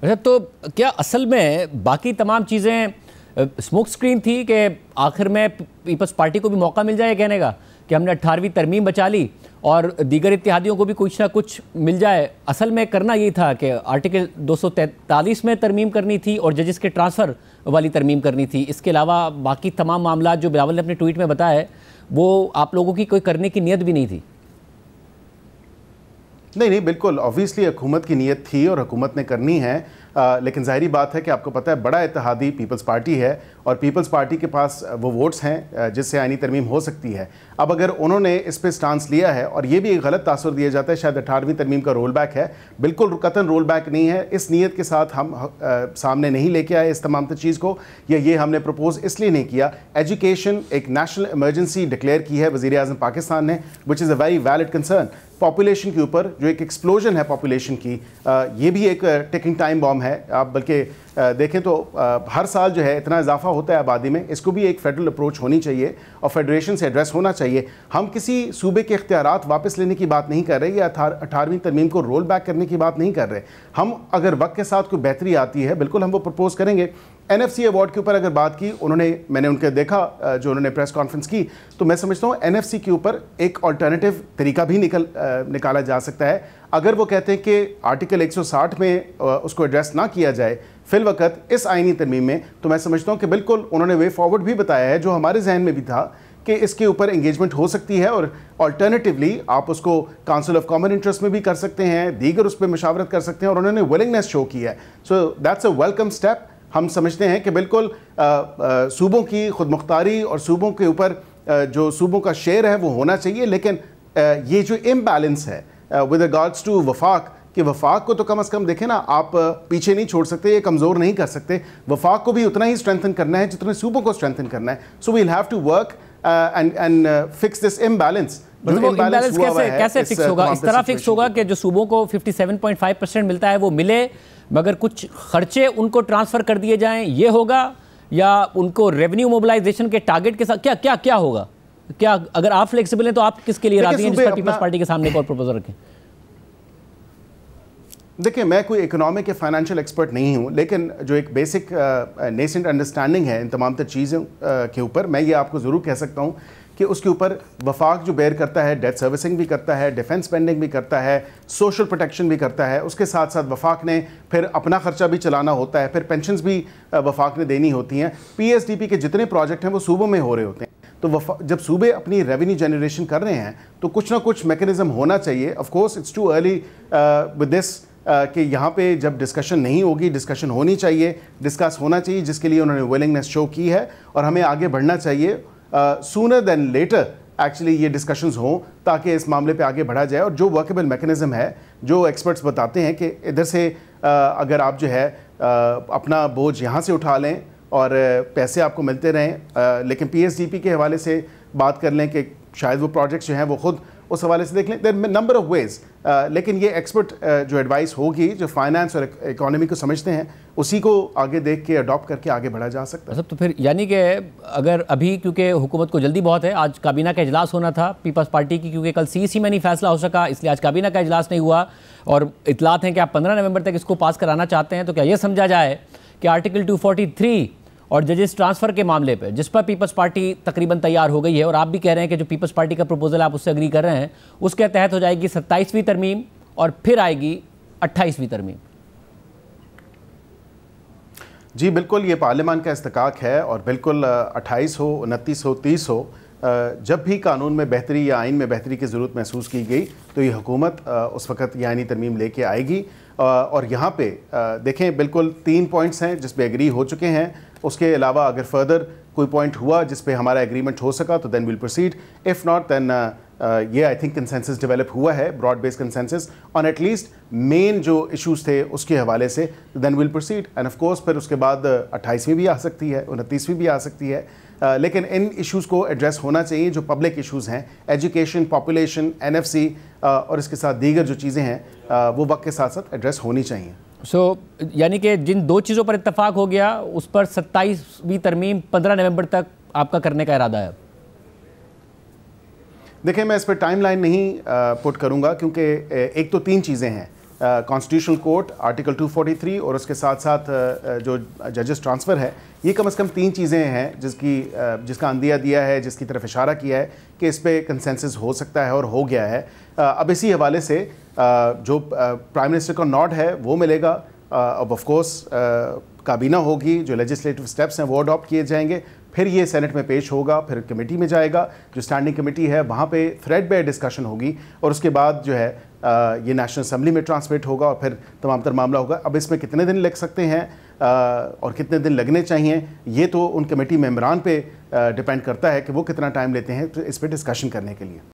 اچھا، تو کیا اصل میں باقی تمام چیزیں اسموک سکرین تھی کہ آخر میں پیپلز پارٹی کو بھی موقع مل جائے کہنے کا کہ ہم نے 18ویں ترمیم بچا لی اور دیگر اتحادیوں کو بھی کچھ نہ کچھ مل جائے؟ اصل میں کرنا یہ تھا کہ آرٹیکل 243 میں ترمیم کرنی تھی اور ججز کے ٹرانسفر والی ترمیم کرنی تھی. اس کے علاوہ باقی تمام معاملات جو بلاول نے اپنے ٹویٹ میں بتایا ہے وہ آپ لوگوں کی کوئی کرنے کی نیت بھی نہیں تھی. نہیں بالکل آبویسلی حکومت کی نیت تھی اور حکومت نے کرنی ہے، لیکن ظاہری بات ہے کہ آپ کو پتہ ہے بڑا اتحادی پیپلز پارٹی ہے اور پیپلز پارٹی کے پاس وہ ووٹس ہیں جس سے آئینی ترمیم ہو سکتی ہے. اب اگر انہوں نے اس پہ سٹانس لیا ہے، اور یہ بھی ایک غلط تاثر دیا جاتا ہے شاید 18ویں ترمیم کا رول بیک ہے، بالکل قطعاً رول بیک نہیں ہے. اس نیت کے ساتھ ہم سامنے نہیں لے کے آئے اس تمام چیز کو، یا یہ ہم نے پروپوز اس لیے نہیں کیا. ایجوکیشن ایک نیشنل ایمرجنسی ڈکلیئر کی ہے وزیر اعظم پاکستان نے، which is a very valid concern. Population کے اوپر جو ایک ایکسپلوژن ہے پاپولیشن کی، یہ بھی ایک ٹیکنگ ٹائم بام ہے. آپ بلکہ دیکھیں تو ہر سال جو ہے اتنا اضافہ ہوتا ہے آبادی میں، اس کو بھی ایک فیڈرل اپروچ ہونی چاہیے اور فیڈریشن سے ایڈریس ہونا چاہیے. ہم کسی صوبے کے اختیارات واپس لینے کی بات نہیں کر رہے یا 18ویں ترمیم کو رول بیک کرنے کی بات نہیں کر رہے. ہم اگر وقت کے ساتھ کوئی بہتری آتی ہے بالکل ہم وہ پرپوز کریں گے. NFC ایوارڈ کے اوپر اگر بات کی میں نے ان کے دیکھا جو انہوں نے پریس کانفرنس کی، تو میں سمجھتا ہوں NFC کے اوپر ایک آلٹرنیٹیو طریقہ بھی نکالا جا سکتا ہے. اگر وہ کہتے ہیں کہ آرٹیکل 160 میں اس کو ایڈریس نہ کیا جائے فی الوقت اس آئینی ترمیم میں، تو میں سمجھتا ہوں کہ بالکل انہوں نے وے فارورڈ بھی بتایا ہے جو ہمارے ذہن میں بھی تھا کہ اس کے اوپر انگیجمنٹ ہو سکتی ہے، اور آلٹرنیٹیولی آپ اس کو کاؤنسل آف کامن انٹرسٹ میں بھی کر سکتے ہیں، دیگر اس پہ مشاورت کر سکتے ہیں، اور انہوں نے ولنگنیس شو کی ہے. So that's a welcome step. ہم سمجھتے ہیں کہ بالکل صوبوں کی خود مختاری اور صوبوں کے اوپر جو صوبوں کا شیئر ہے وہ ہونا چاہیے، لیکن یہ جو امبیلنس ہے ود ریگارڈس ٹو وفاق، کہ وفاق کو تو کم از کم دیکھیں نا، آپ پیچھے نہیں چھوڑ سکتے، یہ کمزور نہیں کر سکتے. وفاق کو بھی اتنا ہی اسٹرینتھن کرنا ہے جتنے صوبوں کو اسٹرینتھن کرنا ہے. So we'll have to work and fix this imbalance. Imbalance کیسے فکس ہوگا؟ اس طرح فکس ہوگا کہ جو صوبوں کو 57.5% ملتا ہے وہ ملے، مگر کچھ خرچے ان کو ٹرانسفر کر دیے جائیں، یہ ہوگا؟ یا ان کو ریونیو موبلائزیشن کے ٹارگٹ کے ساتھ کیا ہوگا؟ کیا اگر آپ فلیکسیبل ہیں تو آپ کس کے لیے راضی ہیں جس پر پیپلز پارٹی کے سامنے ایک اور پروپوزل رکھیں؟ دیکھیں میں کوئی اکنامک یا فائنینشیل ایکسپرٹ نہیں ہوں، لیکن جو ایک بیسک نیسنٹ انڈرسٹینڈنگ ہے ان تمام تر چیزوں کے اوپر، میں یہ آپ کو ضرور کہہ سکتا ہوں کہ اس کے اوپر وفاق جو بیئر کرتا ہے، ڈیٹ سروسنگ بھی کرتا ہے، ڈیفنس اسپینڈنگ بھی کرتا ہے، سوشل پروٹیکشن بھی کرتا ہے. اس کے ساتھ ساتھ وفاق نے پھر اپنا خرچہ بھی چلانا ہوتا ہے، پھر پینشنز بھی وفاق نے دینی ہوتی ہیں. PSDP کے جتنے پروجیکٹ ہیں وہ صوبوں میں ہو رہے ہوتے ہیں. تو جب صوبے اپنی ریونیو جنریشن کر رہے ہیں تو کچھ نہ کچھ میکنزم ہونا چاہیے. Of course it's too early with this کہ یہاں پہ جب ڈسکشن نہیں ہوگی، ڈسکشن ہونی چاہیے، ڈسکس ہونا چاہیے، جس کے لیے انہوں نے ولنگنیس شو کی ہے، اور ہمیں آگے بڑھنا چاہیے. سونر دین لیٹر ایکچولی یہ ڈسکشنز ہوں تاکہ اس معاملے پہ آگے بڑھا جائے. اور جو ورکیبل میکنزم ہے، جو ایکسپرٹس بتاتے ہیں کہ ادھر سے اگر آپ جو ہے اپنا بوجھ یہاں سے اٹھا لیں اور پیسے آپ کو ملتے رہیں، لیکن PSDP کے حوالے سے بات کر لیں کہ شاید وہ پروجیکٹس جو ہیں وہ خود اس حوالے سے دیکھ لیں. دیر نمبر آف ویز، لیکن یہ ایکسپرٹ جو ایڈوائس ہوگی جو فائنانس اور اکانومی کو سمجھتے ہیں اسی کو آگے دیکھ کے اڈاپٹ کر کے آگے بڑھا جا سکتا ہے. تو پھر یعنی کہ اگر ابھی کیونکہ حکومت کو جلدی بہت ہے، آج کابینہ کا اجلاس ہونا تھا پیپلز پارٹی کی، کیونکہ کل CEC میں نہیں فیصلہ ہو سکا اس لیے آج کابینہ کا اجلاس نہیں ہوا، اور اطلاعات ہیں کہ آپ 15 نومبر تک اس کو پاس کرانا چاہتے ہیں، تو کیا یہ سمجھا جائے کہ آرٹیکل 243 اور ججز ٹرانسفر کے معاملے پہ جس پر پیپلز پارٹی تقریباً تیار ہو گئی ہے، اور آپ بھی کہہ رہے ہیں کہ جو پیپلز پارٹی کا پروپوزل آپ اس سے اگری کر رہے ہیں، اس کے تحت ہو جائے گی 27ویں ترمیم اور پھر آئے گی 28ویں ترمیم؟ جی بالکل، یہ پارلیمان کا استحقاق ہے، اور بالکل 28 ہو، 29 ہو، 30 ہو، جب بھی قانون میں بہتری یا آئین میں بہتری کی ضرورت محسوس کی گئی تو یہ حکومت اس وقت یہ آئینی ترمیم لے کے آئے گی. اور یہاں پہ دیکھیں بالکل 3 پوائنٹس ہیں جس پہ ایگری ہو چکے ہیں. اس کے علاوہ اگر فردر کوئی پوائنٹ ہوا جس پہ ہمارا ایگریمنٹ ہو سکا تو then we'll proceed. If not then یہ آئی تھنک کنسنسس ڈیولپ ہوا ہے، broad base consensus on at least main جو ایشوز تھے اس کے حوالے سے، then we'll proceed. And of course پھر اس کے بعد 28ویں بھی آ سکتی ہے، 29ویں بھی آ سکتی ہے، لیکن ان ایشوز کو ایڈریس ہونا چاہیے جو پبلک ایشوز ہیں، ایجوکیشن، پاپولیشن، NFC اور اس کے ساتھ دیگر جو چیزیں ہیں وہ وقت کے ساتھ ساتھ ایڈریس ہونی چاہیے. یعنی کہ جن 2 چیزوں پر اتفاق ہو گیا اس پر 27ویں ترمیم 15 نومبر تک آپ کا کرنے کا ارادہ ہے؟ دیکھیں میں اس پہ ٹائم لائن نہیں پٹ کروں گا، کیونکہ ایک تو 3 چیزیں ہیں. کانسٹیٹیوشنل کورٹ آرٹیکل 243 اور اس کے ساتھ ساتھ جو ججز ٹرانسفر ہے، یہ کم از کم 3 چیزیں ہیں جس کا اندیہ دیا ہے، جس کی طرف اشارہ کیا ہے کہ اس پہ کنسنسس ہو سکتا ہے اور ہو گیا ہے۔ اب اسی حوالے سے جو پرائم منسٹر کا نوٹ ہے وہ ملے گا، اب آف کورس کابینہ ہوگی، جو لیجسلیٹو سٹیپس ہیں وہ اڈاپٹ کیے جائیں گے، پھر یہ سینٹ میں پیش ہوگا، پھر کمیٹی میں جائے گا، جو اسٹینڈنگ کمیٹی ہے وہاں پہ تھریڈ بائی ڈسکشن ہوگی، اور اس کے بعد جو ہے یہ نیشنل اسمبلی میں ٹرانسمیٹ ہوگا اور پھر تمام تر معاملہ ہوگا۔ اب اس میں کتنے دن لگ سکتے ہیں اور کتنے دن لگنے چاہیے، یہ تو ان کمیٹی ممبران پہ ڈیپینڈ کرتا ہے کہ وہ کتنا ٹائم لیتے ہیں اس پہ ڈسکشن کرنے کے لیے۔